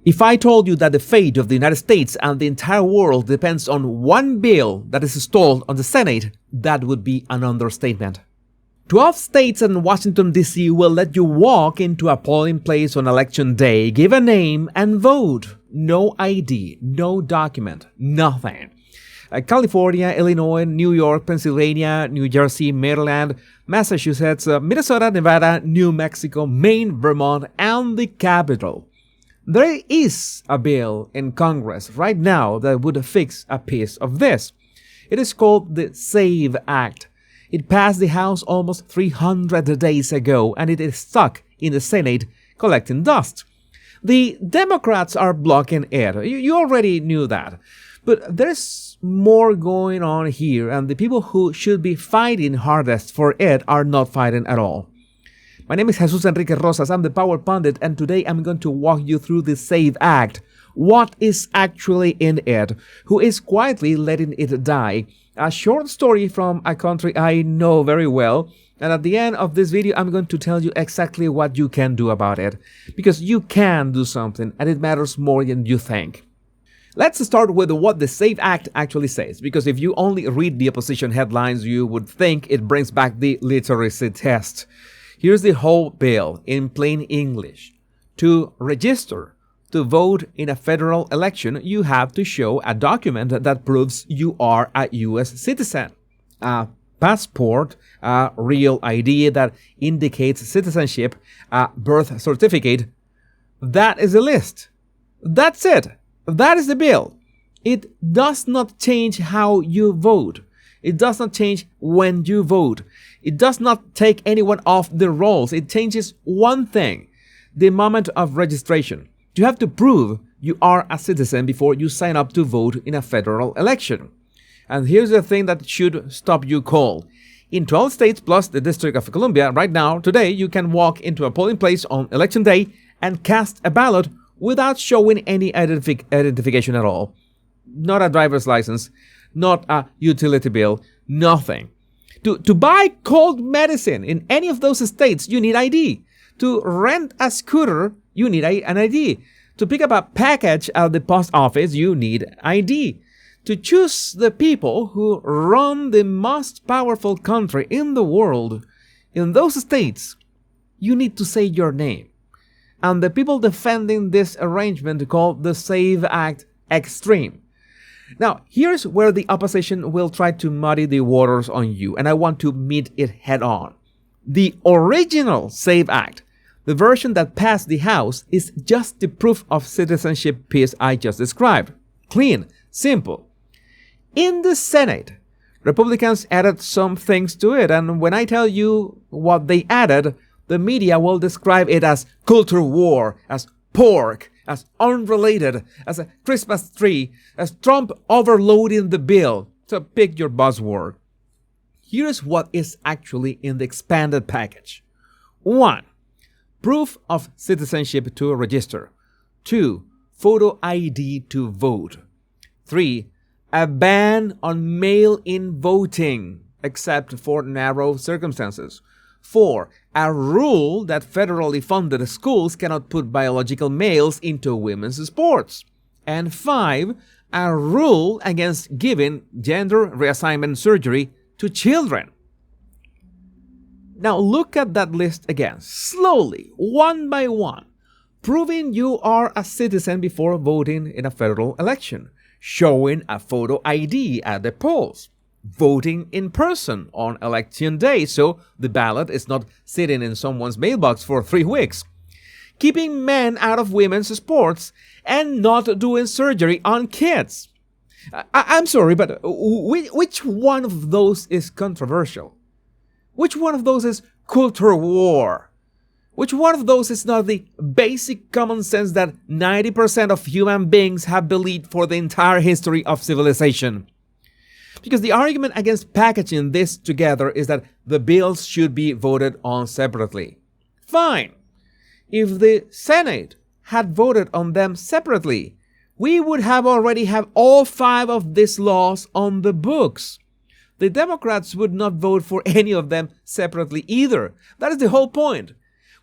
If I told you that the fate of the United States and the entire world depends on one bill that is stalled on the Senate, that would be an understatement. 12 states and Washington, D.C. will let you walk into a polling place on election day, give a name, and vote. No ID, no document, nothing. California, Illinois, New York, Pennsylvania, New Jersey, Maryland, Massachusetts, Minnesota, Nevada, New Mexico, Maine, Vermont, and the Capitol. There is a bill in Congress right now that would fix a piece of this. It is called the SAVE Act. It passed the House almost 300 days ago, and it is stuck in the Senate collecting dust. The Democrats are blocking it. You already knew that. But there's more going on here, and the people who should be fighting hardest for it are not fighting at all. My name is Jesus Enrique Rosas. I'm the Power Pundit, and today I'm going to walk you through the SAVE Act. What is actually in it? Who is quietly letting it die? A short story from a country I know very well. And at the end of this video, I'm going to tell you exactly what you can do about it. Because you can do something, and it matters more than you think. Let's start with what the SAVE Act actually says, because if you only read the opposition headlines, you would think it brings back the literacy test. Here's the whole bill in plain English. To register to vote in a federal election, you have to show a document that proves you are a U.S. citizen. A passport, a real ID that indicates citizenship, a birth certificate. That is the list. That's it. That is the bill. It does not change how you vote. It does not change when you vote. It does not take anyone off the rolls. It changes one thing, the moment of registration. You have to prove you are a citizen before you sign up to vote in a federal election. And here's the thing that should stop you cold. In 12 states plus the District of Columbia, right now, today, you can walk into a polling place on election day and cast a ballot without showing any identification at all. Not a driver's license, not a utility bill, nothing. To buy cold medicine in any of those states, you need ID. To rent a scooter, you need an ID. To pick up a package at the post office, you need ID. To choose the people who run the most powerful country in the world, in those states, you need to say your name. And the people defending this arrangement call the SAVE Act extreme. Now, here's where the opposition will try to muddy the waters on you, and I want to meet it head on. The original SAVE Act, the version that passed the House, is just the proof of citizenship piece I just described. Clean, simple. In the Senate, Republicans added some things to it, and when I tell you what they added, the media will describe it as culture war, as pork, as unrelated, as a Christmas tree, as Trump overloading the bill. So pick your buzzword. Here's what is actually in the expanded package. 1. Proof of citizenship to register. 2. Photo ID to vote. 3. A ban on mail-in voting, except for narrow circumstances. 4. A rule that federally funded schools cannot put biological males into women's sports. And 5. A rule against giving gender reassignment surgery to children. Now look at that list again, slowly, one by one. Proving you are a citizen before voting in a federal election. Showing a photo ID at the polls. Voting in person on election day so the ballot is not sitting in someone's mailbox for 3 weeks. Keeping men out of women's sports and not doing surgery on kids. I'm sorry, but which one of those is controversial? Which one of those is culture war? Which one of those is not the basic common sense that 90% of human beings have believed for the entire history of civilization? Because the argument against packaging this together is that the bills should be voted on separately. Fine. If the Senate had voted on them separately, we would have already have all 5 of these laws on the books. The Democrats would not vote for any of them separately either. That is the whole point.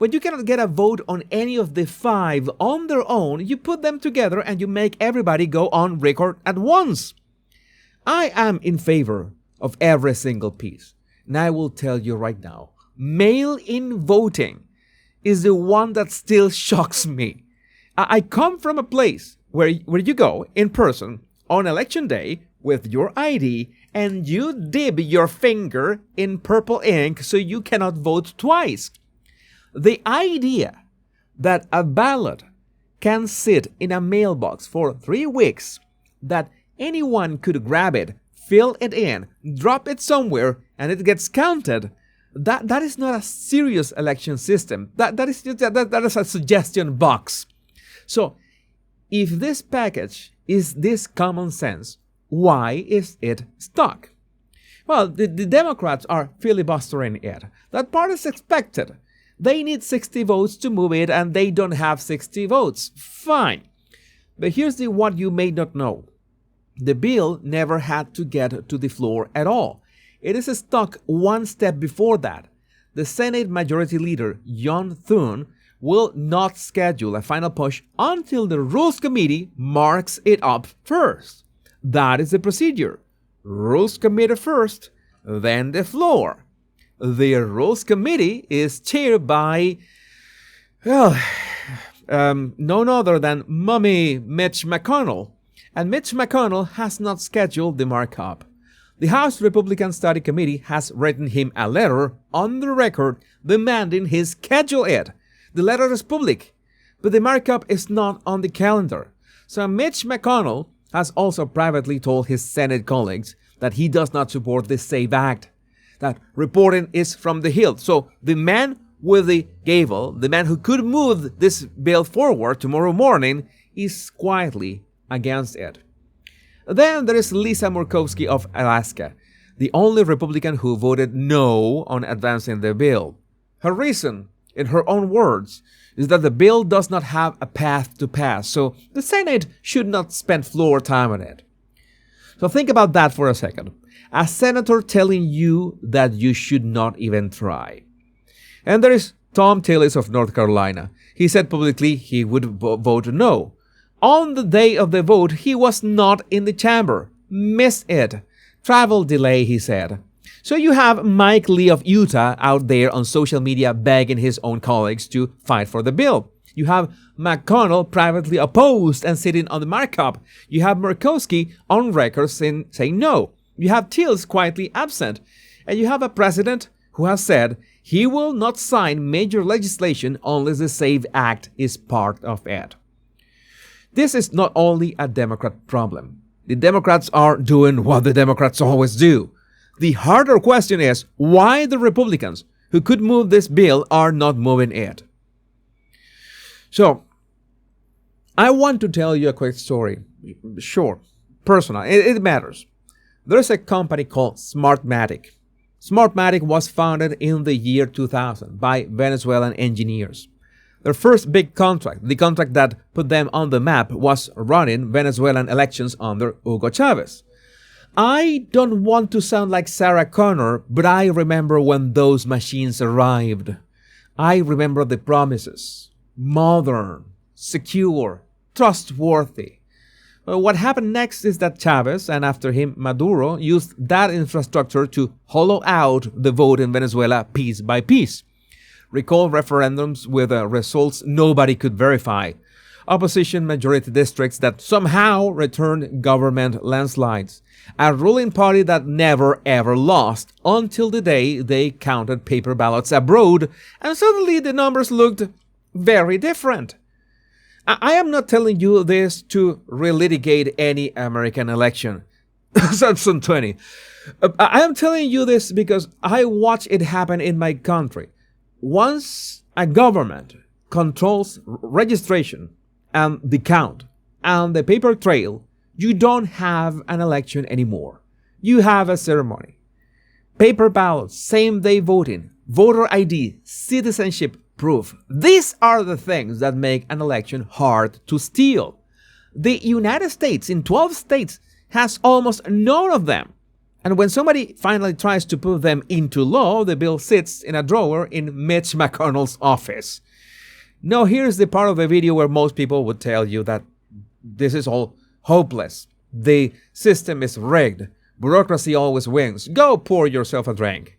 When you cannot get a vote on any of the 5 on their own, you put them together and you make everybody go on record at once. I am in favor of every single piece. And I will tell you right now, mail-in voting is the one that still shocks me. I come from a place where you go in person on election day with your ID and you dip your finger in purple ink so you cannot vote twice. The idea that a ballot can sit in a mailbox for 3 weeks, that anyone could grab it, fill it in, drop it somewhere, and it gets counted, that is not a serious election system. That is a suggestion box. So, if this package is this common sense, why is it stuck? Well, the Democrats are filibustering it. That part is expected. They need 60 votes to move it, and they don't have 60 votes. Fine. But here's what you may not know. The bill never had to get to the floor at all. It is stuck one step before that. The Senate Majority Leader, John Thune, will not schedule a final push until the Rules Committee marks it up first. That is the procedure. Rules Committee first, then the floor. The Rules Committee is chaired by, none other than Mummy Mitch McConnell. And Mitch McConnell has not scheduled the markup. The House Republican Study Committee has written him a letter on the record demanding he schedule it. The letter is public, but the markup is not on the calendar. So Mitch McConnell has also privately told his Senate colleagues that he does not support the SAVE Act, that reporting is from the Hill. So the man with the gavel, the man who could move this bill forward tomorrow morning, is quietly against it. Then there is Lisa Murkowski of Alaska, the only Republican who voted no on advancing the bill. Her reason, in her own words, is that the bill does not have a path to pass, so the Senate should not spend floor time on it. So think about that for a second. A senator telling you that you should not even try. And there is Tom Tillis of North Carolina. He said publicly he would vote no. On the day of the vote, he was not in the chamber. Missed it. Travel delay, he said. So you have Mike Lee of Utah out there on social media begging his own colleagues to fight for the bill. You have McConnell privately opposed and sitting on the markup. You have Murkowski on record saying no. You have Tillis quietly absent. And you have a president who has said he will not sign major legislation unless the SAVE Act is part of it. This is not only a Democrat problem. The Democrats are doing what the Democrats always do. The harder question is why the Republicans who could move this bill are not moving it. So, I want to tell you a quick story. Sure, personal, it matters. There's a company called Smartmatic. Smartmatic was founded in the year 2000 by Venezuelan engineers. Their first big contract, the contract that put them on the map, was running Venezuelan elections under Hugo Chavez. I don't want to sound like Sarah Connor, but I remember when those machines arrived. I remember the promises. Modern, secure, trustworthy. What happened next is that Chavez, and after him Maduro, used that infrastructure to hollow out the vote in Venezuela piece by piece. Recall referendums with results nobody could verify. Opposition majority districts that somehow returned government landslides. A ruling party that never ever lost until the day they counted paper ballots abroad, and suddenly the numbers looked very different. I am not telling you this to relitigate any American election. Section 20. I am telling you this because I watched it happen in my country. Once a government controls registration and the count and the paper trail, you don't have an election anymore. You have a ceremony. Paper ballots, same-day voting, voter ID, citizenship proof. These are the things that make an election hard to steal. The United States, in 12 states, has almost none of them. And when somebody finally tries to put them into law, the bill sits in a drawer in Mitch McConnell's office. Now, here's the part of the video where most people would tell you that this is all hopeless. The system is rigged. Bureaucracy always wins. Go pour yourself a drink.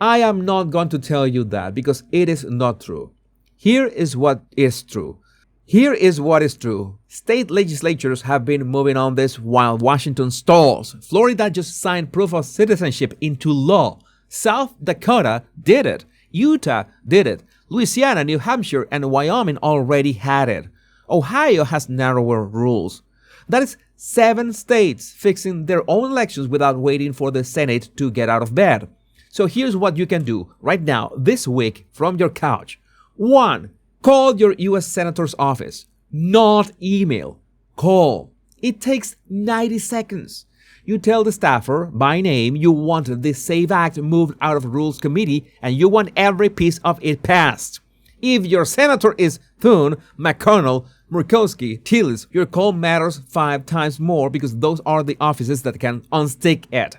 I am not going to tell you that because it is not true. Here is what is true. Here is what is true. State legislatures have been moving on this while Washington stalls. Florida just signed proof of citizenship into law. South Dakota did it. Utah did it. Louisiana, New Hampshire, and Wyoming already had it. Ohio has narrower rules. That is 7 states fixing their own elections without waiting for the Senate to get out of bed. So here's what you can do right now, this week, from your couch. 1. Call your U.S. Senator's office. Not email. Call. It takes 90 seconds. You tell the staffer by name you want the SAVE Act moved out of Rules Committee and you want every piece of it passed. If your senator is Thune, McConnell, Murkowski, Tillis, your call matters 5 times more because those are the offices that can unstick it.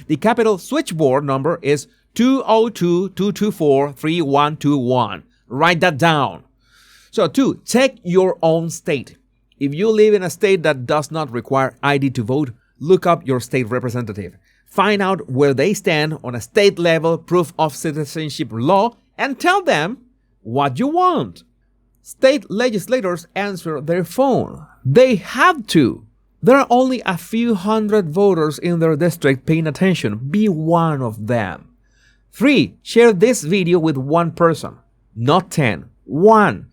The Capitol switchboard number is 202-224-3121. Write that down. So 2, check your own state. If you live in a state that does not require ID to vote, look up your state representative. Find out where they stand on a state-level proof of citizenship law and tell them what you want. State legislators answer their phone. They have to. There are only a few hundred voters in their district paying attention. Be one of them. 3, share this video with one person. Not 10. One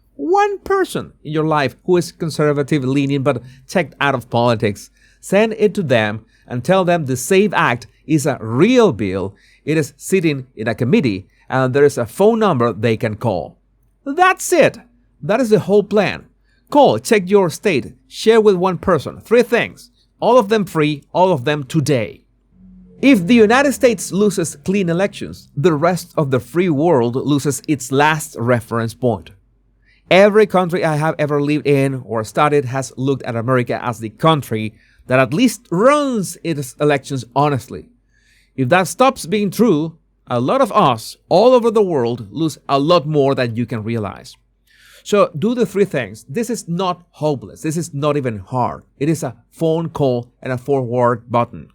person in your life who is conservative leaning but checked out of politics. Send it to them and tell them the SAVE Act is a real bill. It is sitting in a committee and there is a phone number they can call. That's it. That is the whole plan. Call, check your state, share with one person. 3 things. All of them free, all of them today. If the United States loses clean elections, the rest of the free world loses its last reference point. Every country I have ever lived in or studied has looked at America as the country that at least runs its elections honestly. If that stops being true, a lot of us all over the world lose a lot more than you can realize. So do the 3 things. This is not hopeless. This is not even hard. It is a phone call and a forward button.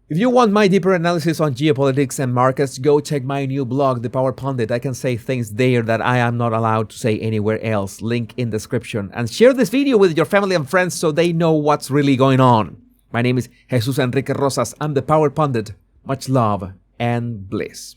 If you want my deeper analysis on geopolitics and markets, go check my new blog, The Power Pundit. I can say things there that I am not allowed to say anywhere else. Link in description. And share this video with your family and friends so they know what's really going on. My name is Jesus Enrique Rosas. I'm The Power Pundit. Much love and bliss.